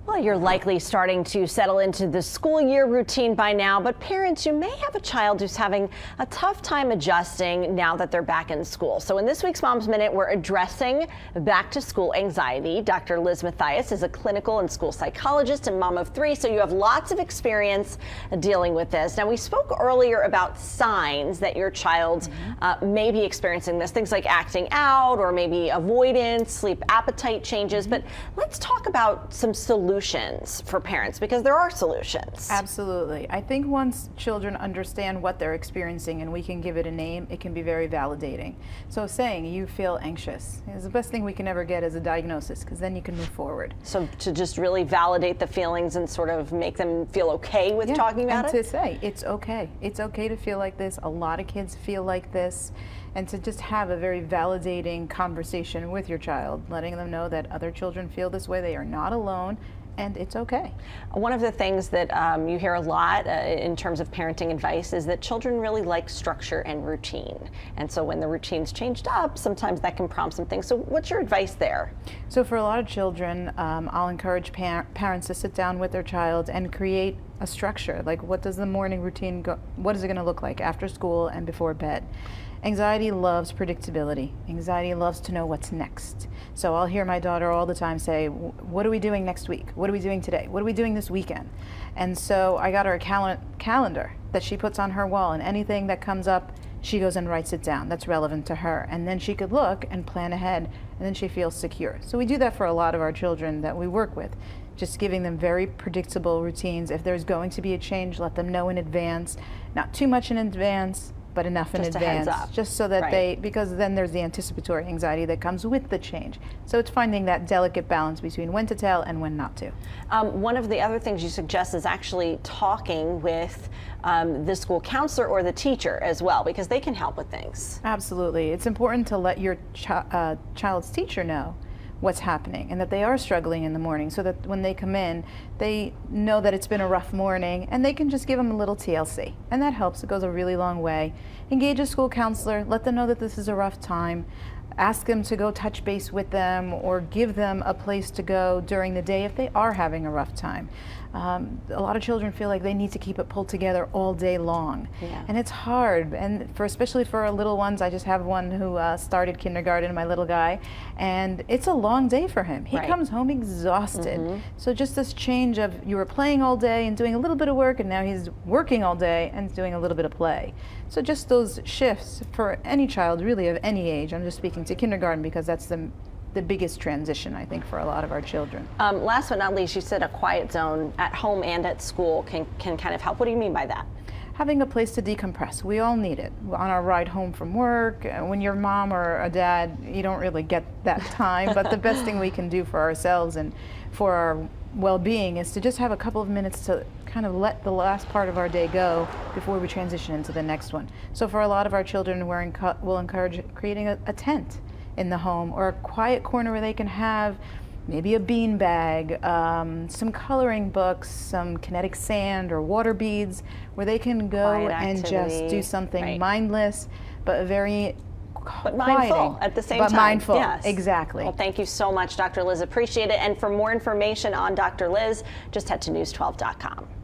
Well, you're likely starting to settle into the school year routine by now, but parents, you may have a child who's having a tough time adjusting now that they're back in school. So in this week's Mom's Minute, we're addressing back to school anxiety. DrLiz Matheis is a clinical and school psychologist and mom of three, so you have lots of experience dealing with this. Now, we spoke earlier about signs that your child may be experiencing this, things like acting out or maybe avoidance, sleep appetite changes, but let's talk about some solutions for parents, because there are solutions. Absolutely. I think once children understand what they're experiencing and we can give it a name, it can be very validating. So saying you feel anxious is the best thing we can ever get as a diagnosis, because then you can move forward. So to just really validate the feelings and sort of make them feel okay with talking about it? And to say it's okay. It's okay to feel like this. A lot of kids feel like this. And to just have a very validating conversation with your child, letting them know that other children feel this way, they are not alone, and it's okay. One of the things that you hear a lot in terms of parenting advice is that children really like structure and routine. And so when the routine's changed up, sometimes that can prompt some things. So what's your advice there? So for a lot of children, I'll encourage parents to sit down with their child and create a structure. Like, what does the morning routine what is it going to look like after school and before bed? Anxiety loves predictability. Anxiety loves to know what's next. So I'll hear my daughter all the time say, what are we doing next week? What are we doing today? What are we doing this weekend? And so I got her a calendar that she puts on her wall, and anything that comes up, she goes and writes it down that's relevant to her. And then she could look and plan ahead, and then she feels secure. So we do that for a lot of our children that we work with. Just giving them very predictable routines. If there's going to be a change, let them know in advance. Not too much in advance, but enough in advance, just so that because then there's the anticipatory anxiety that comes with the change. So it's finding that delicate balance between when to tell and when not to. One of the other things you suggest is actually talking with the school counselor or the teacher as well, because they can help with things. Absolutely. It's important to let your child's teacher know what's happening and that they are struggling in the morning, so that when they come in, they know that it's been a rough morning and they can just give them a little TLC. And that helps. It goes a really long way. Engage a school counselor, let them know that this is a rough time. Ask them to go touch base with them or give them a place to go during the day if they are having a rough time. A lot of children feel like they need to keep it pulled together all day long. And it's hard, and especially for our little ones. I just have one who started kindergarten, my little guy, and it's a long day for him. He comes home exhausted. So just this change of, you were playing all day and doing a little bit of work, and now he's working all day and doing a little bit of play. So just those shifts for any child really of any age. I'm just speaking to kindergarten because that's the biggest transition, I think, for a lot of our children. Last but not least, you said a quiet zone at home and at school can kind of help. What do you mean by that? Having a place to decompress. We all need it. On our ride home from work, when you're a mom or a dad, you don't really get that time, but the best thing we can do for ourselves and for our well-being is to just have a couple of minutes to kind of let the last part of our day go before we transition into the next one. So for a lot of our children, we'll encourage creating a tent in the home, or a quiet corner where they can have maybe a bean bag, some coloring books, some kinetic sand or water beads, where they can go and just do something mindless, but very mindful at the same time. But mindful, yes. Exactly. Well, thank you so much, DrLiz. Appreciate it. And for more information on DrLiz, just head to news12.com.